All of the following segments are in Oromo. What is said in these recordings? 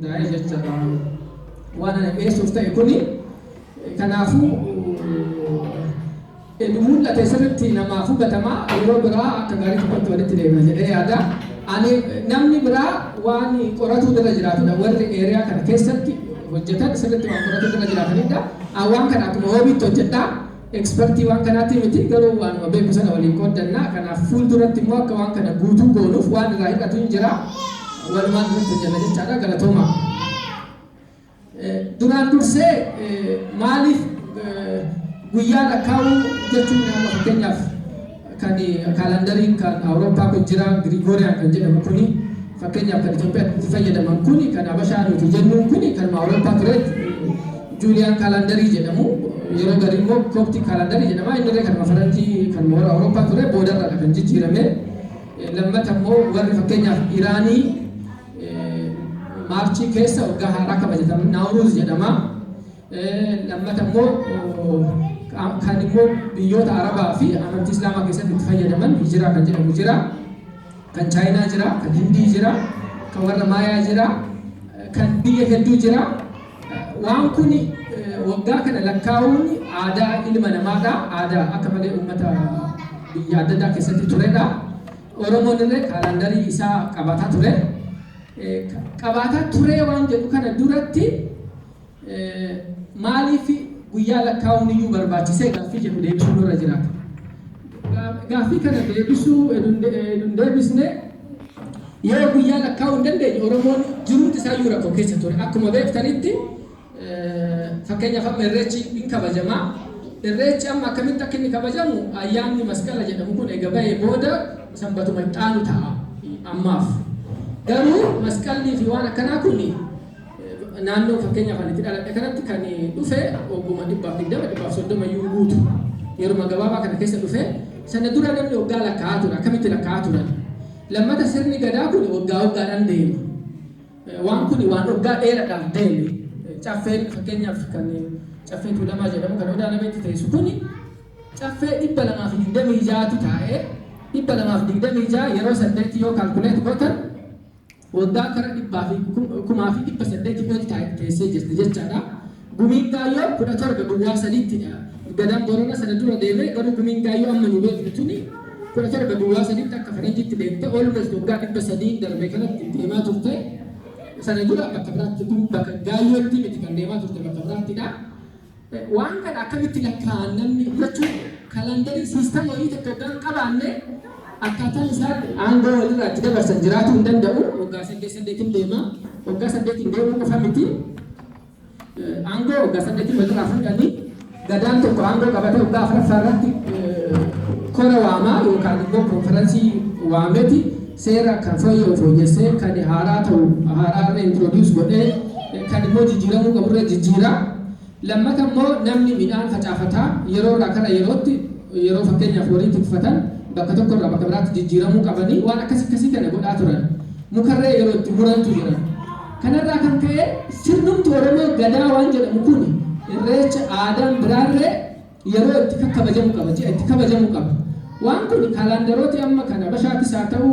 Daa'ima jechuudha waan ana dhiyeessuuf ta'e kuni kanaafuu mul'ate sirriitti namaaf hubatamaa yeroo biraa akka gaarii tokkotti walitti deemna jedhee yaada. Ani namni biraa waan qoratuu irra jiraatudha warri eeriyaa kana keessatti hojjetan sirriitti waan qoratuu irra jiraatanidha. Waan kana akkuma hoobiitti hojjedhaa ekspertii waan kanaatti miti garuu waanuma beeku sana waliin qooddannaa. Kanaaf fuulduratti immoo akka waan kana guutuu goonuuf waan irraa hidhatu hin jira. Walumaan irratti hojjenna jechaadha galatooma. Duraan dursee maaliif guyyaa lakkaa'uu jechuun amma fakkeenyaaf kan kaalandariin kan Awurooppaa kun jira Girigooriyaan kan jedhamu kuni fakkeenyaaf kan Itoophiyaatti fayyadaman kuni kan Habashaa nuti jennuun kuni kan Awurooppaa turetti Juuliyaan kaalandarii jedhamu yeroo garii immoo Kooptii kaalandarii jedhama inni illee kan faranjii kan moora Awurooppaa ture boodarra kan jijjiirame. Lammata immoo warri fakkeenyaaf Iraanii Maarchii keessa waggaa haaraa kabajatamu Naawuruuz jedhama. Lammata immoo kan immoo biyyoota Arabaa fi amantii Islaamaa keessatti itti fayyadaman Hijiraa kan jedhamu jira. Kan Chaayinaa jira, kan Hindii jira, kan warra Maayaa jira, kan biyya hedduu jira. Waan kun waggaa kana lakkaa'uun aadaa ilma namaadha. Aadaa akka malee uummata biyya adda addaa keessatti turedha. Oromoon illee kaalandarii isaa qabaataa ture. Qabaataa turee waan jedhu kana duratti maaliif guyyaa lakkaa'uun iyyuu barbaachisee gaaffii jedhu deebisuu irra jiraata. Gaaffii kana deebisuu hin deebisne yoo guyyaa lakkaa'uu hin dandeenye Oromoon jiruutti isaa iyyuu rakkoo keessa ture. Akkuma beektanitti fakkeenyaaf amma irreechi hin kabajamaa. Irreechi amma akkamitti akka inni kabajamu ayyaanni masqala jedhamu kun eega bahee booda sanbatuma ixaanu ta'a ammaaf. Garuu masqalli fi waan akkanaa kun naannoo fakkeenyaaf ani itti dhaladhe kanatti kan dhufe ogguma 120-130 iyyuu guutu yeroo gabaabaa kana keessa dhufe sana dura namni waggaa lakkaa'aa ture akkamitti lakkaa'aa turan. Lammata sirni gadaa kun waggaa waggaadhaan deema. Waan kun waan waggaa dheeraadhaaf deeme. Caffeen fakkeenyaaf kan caffee tuulamaa jedhamu kan odaa nameetti teessu kun caffee 226 taa'ee 226 yeroo 8 yoo kaalkuleet gootan waggaa kara 1,800 teessee jirti jechaadha. Gumiin gaayyoo 17 guyyaa sadiittidha. Gadaan Boorana sana dura deemee garuu gumiin gaayyoo amma nu beeknu tuni 17 guyyaa sadiitti akka faranjiitti deemte oolmas waggaa 300 darbee kanatti deemaa turte. Sana dura bakka biraatti kun bakka gaayyootti miti kan deemaa turte bakka biraattidha. Waan kana akkamitti lakkaa'an namni jechuun kaalandarii siistama wayii tokko kan qabaanne akkaataan isaa aangoo walirraa itti dabarsan jiraachuu hin danda'u. Waggaa 8 deema. Waggaa 8 deemuu qofa miti. Aangoo waggaa 8 walirraa fuudhanii gadaan tokko aangoo qabatee waggaa 4 irratti kora waamaa yookaan immoo konferansii waameeti seera kan fooyyessee kan haaraa ta'u haaraarra introduce godhee kan immoo jijjiiramuu qaburra jijjiira. Lammata immoo namni midhaan facaafataa yeroo irraa kana yerootti yeroo fakkeenyaaf horii tikfatan bakka tokko irraa bakka biraatti jijjiiramuu qabanii waan akkasii kana godhaa turan. Mukarree yeroo itti murantu jira. Kanarraa kan ka'e sirnumti Oromoo gadaa waan jedhamu kun irreecha aadaan biraarree yeroo itti kabajamu qaba itti kabajamu qaba. Waan kun kaalandarooti amma kan Habashaatis haa ta'u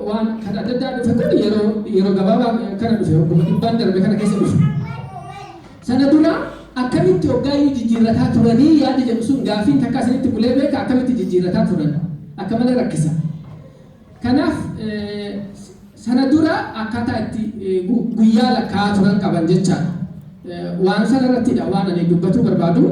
waan kan adda addaa dhufe kun yeroo gabaabaa kana dhufe ogguma dhibbaan darbe kana keessa dhufe. Sana dura akkamitti hoggaayyuu jijjiirrataa turanii yaada jedhu sun gaaffiin takka asinitti bulee beeka akkamitti jijjiirrataa turan akka malee rakkisa. Kanaaf sana dura akkaataa itti guyyaa lakkaa'aa turan qaban jechaadha. Waan sana irrattidha waan ani dubbatuu barbaadu.